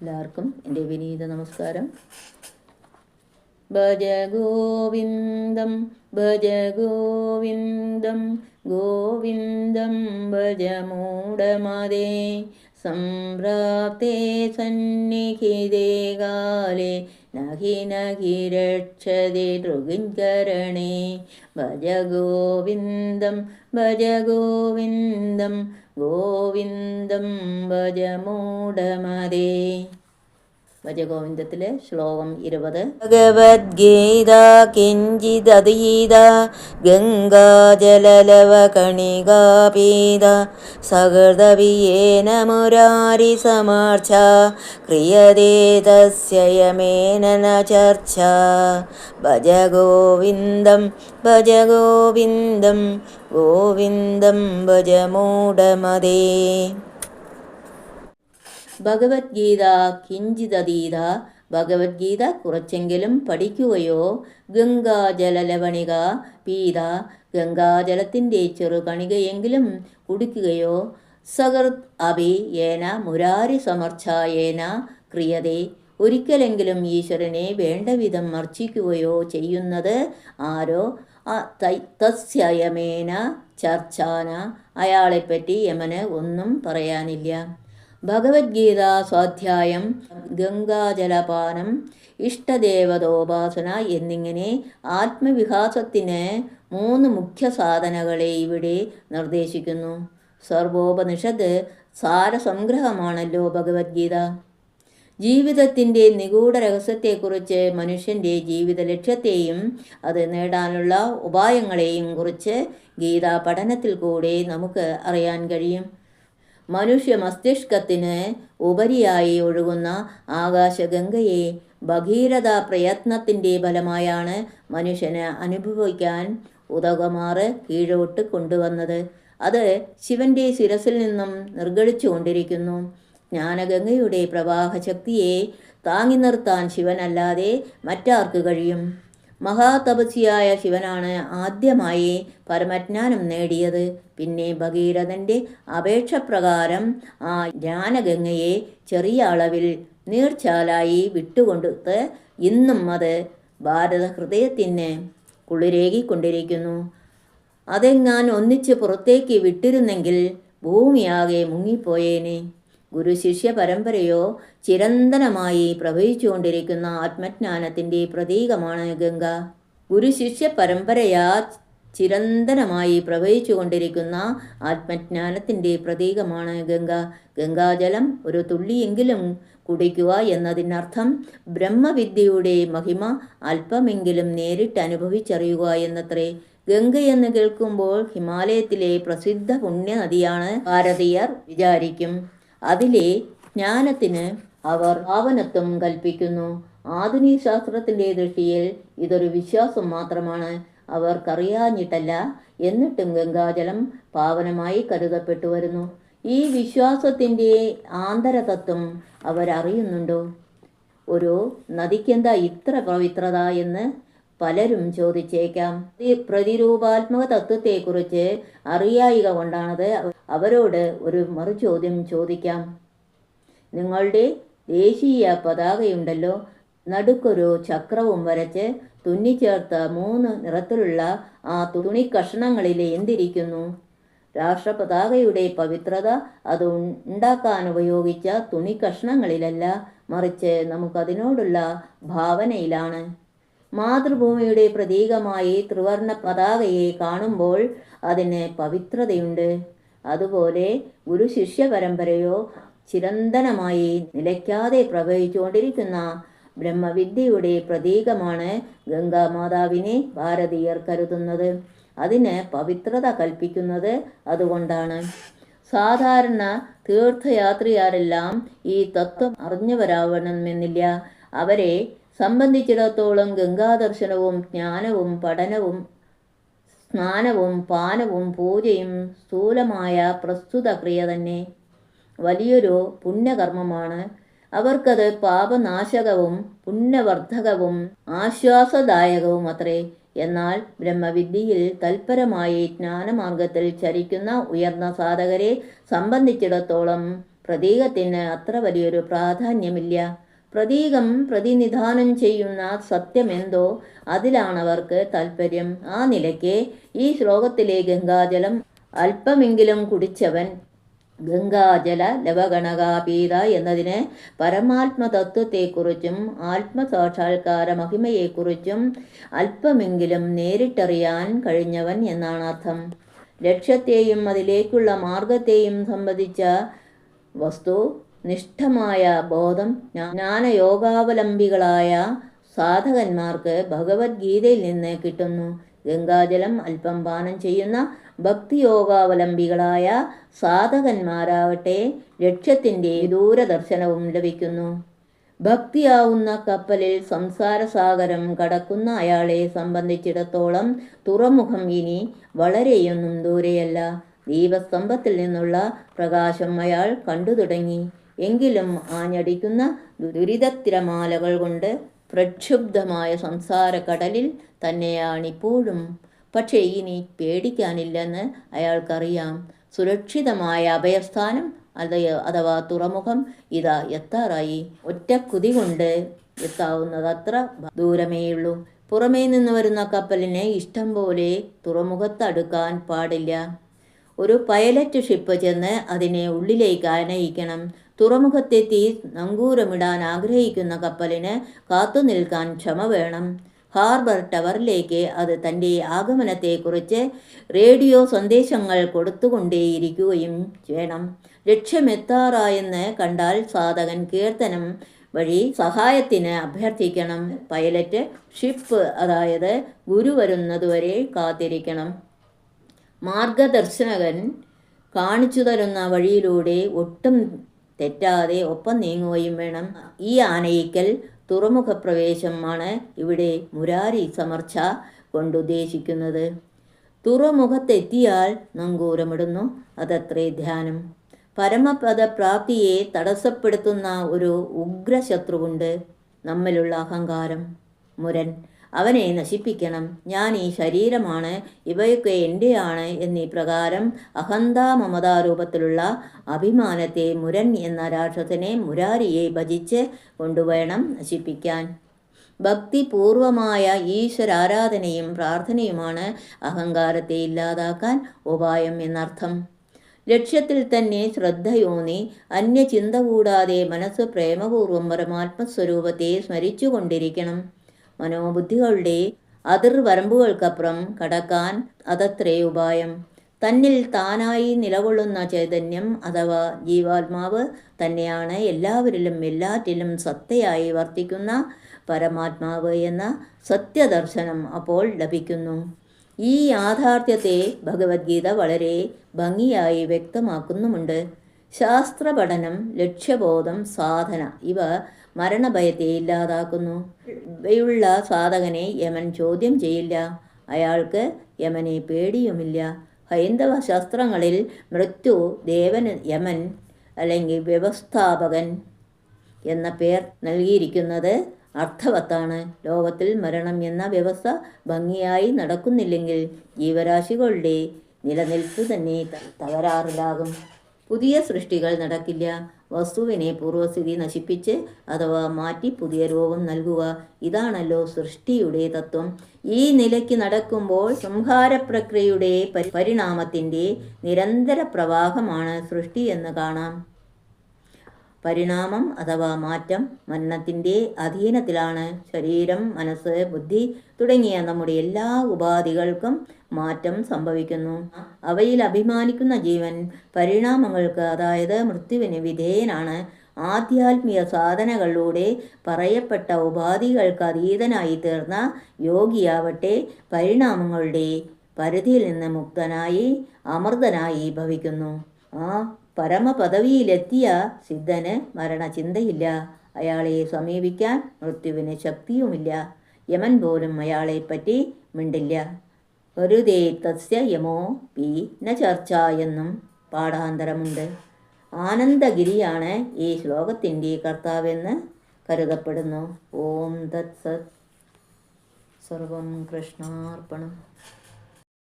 എല്ലാവർക്കും എൻ്റെ വിനീത നമസ്കാരം. ഭജ ഗോവിന്ദം ഭജ ഗോവിന്ദം ഗോവിന്ദം ഭജ മൂഢമതേ സംപ്രാപ്തേ സന്നിഹിതേ കാലേ നഹി നഹി രക്ഷതി തൃകിങ്കരണേ. ഭജ ഗോവിന്ദം ഭജ ഗോവിന്ദം ഗോവിന്ദം ഭജ മൂഢമതേ. ഭജഗോവിന്ദത്തിലെ ശ്ലോകം 20. ഭഗവദ്ഗീത കിഞ്ചിദീത ഗംഗാജലലവകണികാപീത സഹൃദവിയേന മുരാരി സമർച്ച ക്രിയതേ തസ്യ യമേന ന ചർച്ച. ഭജ ഗോവിന്ദം ഭജ ഗോവിന്ദം ഗോവിന്ദം ഭജ മൂഢമതേ. ഭഗവത്ഗീത കിഞ്ചിതീത, ഭഗവത്ഗീത കുറച്ചെങ്കിലും പഠിക്കുകയോ, ഗംഗാജലലവണിക പീത, ഗംഗാജലത്തിൻ്റെ ചെറുകണികയെങ്കിലും കുടിക്കുകയോ, സകൃത് അഭി ഏന മുരാരി സമർച്ഛായേന ക്രിയതേ, ഒരിക്കലെങ്കിലും ഈശ്വരനെ വേണ്ടവിധം അർച്ചിക്കുകയോ ചെയ്യുന്നത് ആരോ തസ്യയമേന ചർച്ചാന, അയാളെപ്പറ്റി യമന് ഒന്നും പറയാനില്ല. ഭഗവത്ഗീത സ്വാധ്യായം, ഗംഗാജലപാനം, ഇഷ്ടദേവതോപാസന എന്നിങ്ങനെ ആത്മവികാസത്തിന് 3 മുഖ്യ സാധനങ്ങളെ ഇവിടെ നിർദ്ദേശിക്കുന്നു. സർവോപനിഷത്ത് സാരസംഗ്രഹമാണല്ലോ ഭഗവത്ഗീത. ജീവിതത്തിൻ്റെ നിഗൂഢ രഹസ്യത്തെക്കുറിച്ച്, മനുഷ്യൻ്റെ ജീവിത ലക്ഷ്യത്തെയും അത് നേടാനുള്ള ഉപായങ്ങളെയും കുറിച്ച് ഗീതാ പഠനത്തിൽ കൂടെ നമുക്ക് അറിയാൻ കഴിയും. മനുഷ്യ മസ്തിഷ്കത്തിന് ഉപരിയായി ഒഴുകുന്ന ആകാശഗംഗയെ ഭഗീരഥ പ്രയത്നത്തിൻ്റെ ഫലമായാണ് മനുഷ്യന് അനുഭവിക്കാൻ ഉതകുമാറ് കീഴോട്ട് കൊണ്ടുവന്നത്. അത് ശിവന്റെ ശിരസിൽ നിന്നും നിർഗളിച്ചു കൊണ്ടിരിക്കുന്നു. ജ്ഞാനഗംഗയുടെ പ്രവാഹശക്തിയെ താങ്ങി നിർത്താൻ ശിവനല്ലാതെ മറ്റാർക്ക് കഴിയും? മഹാതപസ്വിയായ ശിവനാണ് ആദ്യമായി പരമജ്ഞാനം നേടിയത്. പിന്നെ ഭഗീരഥൻ്റെ അപേക്ഷപ്രകാരം ആ ജ്ഞാനഗംഗയെ ചെറിയ അളവിൽ നീർച്ചാലായി വിട്ടുകൊടുത്ത് ഇന്നും അത് ഭാരത ഹൃദയത്തിന് കുളിരേകിക്കൊണ്ടിരിക്കുന്നു. അതെങ്ങാൻ ഒന്നിച്ച് പുറത്തേക്ക് വിട്ടിരുന്നെങ്കിൽ ഭൂമിയാകെ മുങ്ങിപ്പോയേനെ. ഗുരുശിഷ്യ പരമ്പരയോ ചിരന്തനമായി പ്രവഹിച്ചുകൊണ്ടിരിക്കുന്ന ആത്മജ്ഞാനത്തിൻ്റെ പ്രതീകമാണ് ഗംഗ. ഗുരുശിഷ്യ പരമ്പരയാ ചിരന്തനമായി പ്രവഹിച്ചുകൊണ്ടിരിക്കുന്ന ആത്മജ്ഞാനത്തിൻ്റെ പ്രതീകമാണ് ഗംഗ. ഗംഗാജലം ഒരു തുള്ളിയെങ്കിലും കുടിക്കുക എന്നതിനർത്ഥം ബ്രഹ്മവിദ്യയുടെ മഹിമ അല്പമെങ്കിലും നേരിട്ട് അനുഭവിച്ചറിയുക എന്നത്രേ. ഗംഗയെന്ന് കേൾക്കുമ്പോൾ ഹിമാലയത്തിലെ പ്രസിദ്ധ പുണ്യനദിയാണ് ഭാരതീയർ വിചാരിക്കും. അതിലെ ജ്ഞാനത്തിന് അവർ പാവനത്വം കൽപ്പിക്കുന്നു. ആധുനിക ശാസ്ത്രത്തിൻ്റെ ദൃഷ്ടിയിൽ ഇതൊരു വിശ്വാസം മാത്രമാണ്. അവർക്കറിയാഞ്ഞിട്ടല്ല, എന്നിട്ടും ഗംഗാജലം പാവനമായി കരുതപ്പെട്ടു വരുന്നു. ഈ വിശ്വാസത്തിൻ്റെ ആന്തരതത്വം അവരറിയുന്നുണ്ടോ? ഒരു നദിക്കെന്താ ഇത്ര പവിത്രത എന്ന് പലരും ചോദിച്ചേക്കാം. പ്രതിരൂപാത്മക തത്വത്തെക്കുറിച്ച് അറിയായിക കൊണ്ടാണത്. അവരോട് ഒരു മറുചോദ്യം ചോദിക്കാം. നിങ്ങളുടെ ദേശീയ പതാകയുണ്ടല്ലോ, നടുക്കൊരു ചക്രവും വരച്ച് തുന്നിച്ചേർത്ത 3 നിറത്തിലുള്ള ആ തുണിക്കഷ്ണങ്ങളിൽ എന്തിരിക്കുന്നു? രാഷ്ട്രപതാകയുടെ പവിത്രത അത് ഉണ്ടാക്കാൻ ഉപയോഗിച്ച തുണിക്കഷ്ണങ്ങളിലല്ല, മറിച്ച് നമുക്കതിനോടുള്ള ഭാവനയിലാണ്. മാതൃഭൂമിയുടെ പ്രതീകമായി ത്രിവർണ പതാകയെ കാണുമ്പോൾ അതിന് പവിത്രതയുണ്ട്. അതുപോലെ ഗുരുശിഷ്യ പരമ്പരയോ ചിരന്തനമായി നിലയ്ക്കാതെ പ്രവഹിച്ചുകൊണ്ടിരിക്കുന്ന ബ്രഹ്മവിദ്യയുടെ പ്രതീകമാണ് ഗംഗാമാതാവിനെ ഭാരതീയർ കരുതുന്നത്. അതിന് പവിത്രത കൽപ്പിക്കുന്നത് അതുകൊണ്ടാണ്. സാധാരണ തീർത്ഥയാത്രികരെല്ലാം ഈ തത്വം അറിഞ്ഞവരാവണമെന്നില്ല. അവരെ സംബന്ധിച്ചിടത്തോളം ഗംഗാദർശനവും ജ്ഞാനവും പഠനവും സ്നാനവും പാനവും പൂജയും സ്ഥൂലമായ പ്രസ്തുത ക്രിയ തന്നെ വലിയൊരു പുണ്യകർമ്മമാണ്. അവർക്കത് പാപനാശകവും പുണ്യവർദ്ധകവും ആശ്വാസദായകവും അത്രേ. എന്നാൽ ബ്രഹ്മവിദ്യയിൽ തൽപരമായി ജ്ഞാനമാർഗത്തിൽ ചരിക്കുന്ന ഉയർന്ന സാധകരെ സംബന്ധിച്ചിടത്തോളം പ്രതീകത്തിന് അത്ര വലിയൊരു പ്രാധാന്യമില്ല. പ്രതീകം പ്രതിനിധാനം ചെയ്യുന്ന സത്യമെന്തോ അതിലാണവർക്ക് താൽപ്പര്യം. ആ നിലയ്ക്ക് ഈ ശ്ലോകത്തിലെ ഗംഗാജലം അല്പമെങ്കിലും കുടിച്ചവൻ ഗംഗാജല ലവഗണകാപീത എന്നതിന് പരമാത്മതത്വത്തെക്കുറിച്ചും ആത്മസാക്ഷാത്കാര മഹിമയെക്കുറിച്ചും അല്പമെങ്കിലും നേരിട്ടറിയാൻ കഴിഞ്ഞവൻ എന്നാണ് അർത്ഥം. ലക്ഷ്യത്തെയും അതിലേക്കുള്ള മാർഗത്തെയും സംബന്ധിച്ച വസ്തുനിഷ്ഠമായ ബോധം ജ്ഞാനയോഗാവലംബികളായ സാധകന്മാർക്ക് ഭഗവത്ഗീതയിൽ നിന്ന് കിട്ടുന്നു. ഗംഗാജലം അല്പം പാനം ചെയ്യുന്ന ഭക്തിയോഗാവലംബികളായ സാധകന്മാരാകട്ടെ ലക്ഷ്യത്തിൻ്റെ ദൂരദർശനവും ലഭിക്കുന്നു. ഭക്തിയാവുന്ന കപ്പലിൽ സംസാരസാഗരം കടക്കുന്ന അയാളെ സംബന്ധിച്ചിടത്തോളം തുറമുഖം ഇനി വളരെയൊന്നും ദൂരെയല്ല. ദീപസ്തംഭത്തിൽ നിന്നുള്ള പ്രകാശം അയാൾ കണ്ടു തുടങ്ങി. എങ്കിലും ആഞ്ഞടിക്കുന്ന ദുരിതത്തിരമാലകൾ കൊണ്ട് പ്രക്ഷുബ്ധമായ സംസാരക്കടലിൽ തന്നെയാണിപ്പോഴും. പക്ഷേ ഇനി പേടിക്കാനില്ലെന്ന് അയാൾക്കറിയാം. സുരക്ഷിതമായ അഭയസ്ഥാനം അഥവാ തുറമുഖം ഇതാ എത്താറായി. ഒറ്റ കുതി കൊണ്ട് എത്താവുന്നതത്ര ദൂരമേയുള്ളൂ. പുറമേ നിന്ന് വരുന്ന കപ്പലിനെ ഇഷ്ടം പോലെ തുറമുഖത്തടുക്കാൻ പാടില്ല. ഒരു പൈലറ്റ് ഷിപ്പ് ചെന്ന് അതിനെ ഉള്ളിലേക്ക് ആനയിക്കണം. തുറമുഖത്തെത്തി നങ്കൂരമിടാൻ ആഗ്രഹിക്കുന്ന കപ്പലിന് കാത്തു നിൽക്കാൻ ക്ഷമ വേണം. ഹാർബർ ടവറിലേക്ക് അത് തൻ്റെ ആഗമനത്തെക്കുറിച്ച് റേഡിയോ സന്ദേശങ്ങൾ കൊടുത്തുകൊണ്ടേയിരിക്കുകയും വേണം. ലക്ഷ്യമെത്താറായെന്ന് കണ്ടാൽ സാധകൻ കീർത്തനം വഴി സഹായത്തിന് അഭ്യർത്ഥിക്കണം. പൈലറ്റ് ഷിപ്പ് അതായത് ഗുരു വരുന്നതുവരെ കാത്തിരിക്കണം. മാർഗദർശകൻ കാണിച്ചു തരുന്ന വഴിയിലൂടെ ഒട്ടും തെറ്റാതെ ഒപ്പം നീങ്ങുകയും വേണം. ഈ ആനയിക്കൽ തുറമുഖപ്രവേശമാണ് ഇവിടെ മുരാരി സമർച്ച കൊണ്ടുദ്ദേശിക്കുന്നത്. തുറമുഖത്തെത്തിയാൽ നങ്കൂരമിടുന്നു. അതത്രേ ധ്യാനം. പരമപദപ്രാപ്തിയെ തടസ്സപ്പെടുത്തുന്ന ഒരു ഉഗ്രശത്രുവുണ്ട്, നമ്മിലുള്ള അഹങ്കാരം, മുരൻ. അവനെ നശിപ്പിക്കണം. ഞാൻ ഈ ശരീരമാണ്, ഇവയൊക്കെ എൻ്റെയാണ് എന്നീ പ്രകാരം അഹന്താമമതാരൂപത്തിലുള്ള അഭിമാനത്തെ മുരൻ എന്ന രാക്ഷസനെ മുരാരിയെ ഭജിച്ച് കൊണ്ടുവേണം നശിപ്പിക്കാൻ. ഭക്തിപൂർവമായ ഈശ്വരാരാധനയും പ്രാർത്ഥനയുമാണ് അഹങ്കാരത്തെ ഇല്ലാതാക്കാൻ ഉപായം എന്നർത്ഥം. ലക്ഷ്യത്തിൽ തന്നെ ശ്രദ്ധയൂന്നി അന്യചിന്ത കൂടാതെ മനസ്സ് പ്രേമപൂർവം പരമാത്മസ്വരൂപത്തെ സ്മരിച്ചുകൊണ്ടിരിക്കണം. മനോബുദ്ധികളുടെ അതിർവരമ്പുകൾക്കപ്പുറം കടക്കാൻ അതത്രേ ഉപായം. തന്നിൽ താനായി നിലകൊള്ളുന്ന ചൈതന്യം അഥവാ ജീവാത്മാവ് തന്നെയാണ് എല്ലാവരിലും എല്ലാറ്റിലും സത്തയായി വർത്തിക്കുന്ന പരമാത്മാവ് എന്ന സത്യദർശനം അപ്പോൾ ലഭിക്കുന്നു. ഈ യാഥാർത്ഥ്യത്തെ ഭഗവത്ഗീത വളരെ ഭംഗിയായി വ്യക്തമാക്കുന്നുമുണ്ട്. ശാസ്ത്രപഠനം, ലക്ഷ്യബോധം, സാധന ഇവ മരണഭയത്തെ ഇല്ലാതാക്കുന്നു. ഇവയുള്ള സാധകനെ യമൻ ചോദ്യം ചെയ്യില്ല. അയാൾക്ക് യമനെ പേടിയുമില്ല. ഹൈന്ദവ ശാസ്ത്രങ്ങളിൽ മൃത്യു ദേവന് യമൻ അല്ലെങ്കിൽ വ്യവസ്ഥാപകൻ എന്ന പേർ നൽകിയിരിക്കുന്നത് അർത്ഥവത്താണ്. ലോകത്തിൽ മരണം എന്ന വ്യവസ്ഥ ഭംഗിയായി നടക്കുന്നില്ലെങ്കിൽ ജീവരാശികളുടെ നിലനിൽപ്പ് തന്നെ തകരാറിലാകും. പുതിയ സൃഷ്ടികൾ നടക്കില്ല. വസ്തുവിനെ പൂർവസ്ഥിതി നശിപ്പിച്ച് അഥവാ മാറ്റി പുതിയ രൂപം നൽകുക, ഇതാണല്ലോ സൃഷ്ടിയുടെ തത്വം. ഈ നിലയ്ക്ക് നടക്കുമ്പോൾ സംഹാരപ്രക്രിയയുടെ പരിണാമത്തിൻ്റെ നിരന്തര പ്രവാഹമാണ് സൃഷ്ടി എന്ന് കാണാം. പരിണാമം അഥവാ മാറ്റം മരണത്തിൻ്റെ അധീനത്തിലാണ്. ശരീരം, മനസ്സ്, ബുദ്ധി തുടങ്ങിയ നമ്മുടെ എല്ലാ ഉപാധികൾക്കും മാറ്റം സംഭവിക്കുന്നു. അവയിൽ അഭിമാനിക്കുന്ന ജീവൻ പരിണാമങ്ങൾക്ക് അതായത് മൃത്യുവിന് വിധേയനാണ്. ആധ്യാത്മിക സാധനകളിലൂടെ പറയപ്പെട്ട ഉപാധികൾക്ക് അതീതനായി തീർന്ന യോഗിയാവട്ടെ പരിണാമങ്ങളുടെ പരിധിയിൽ നിന്ന് മുക്തനായി അമൃതനായി ഭവിക്കുന്നു. ആ പരമപദവിയിലെത്തിയ സിദ്ധന് മരണചിന്തയില്ല. അയാളെ സമീപിക്കാൻ മൃത്യുവിന് ശക്തിയുമില്ല. യമൻ പോലും അയാളെപ്പറ്റി മിണ്ടില്ല. വെറുതെ തസ്യ യമോ പി ന ചർച്ച എന്നും പാഠാന്തരമുണ്ട്. ആനന്ദഗിരിയാണ് ഈ ശ്ലോകത്തിൻ്റെ കർത്താവെന്ന് കരുതപ്പെടുന്നു. ഓം തത് സത്. സർവം കൃഷ്ണാർപ്പണം.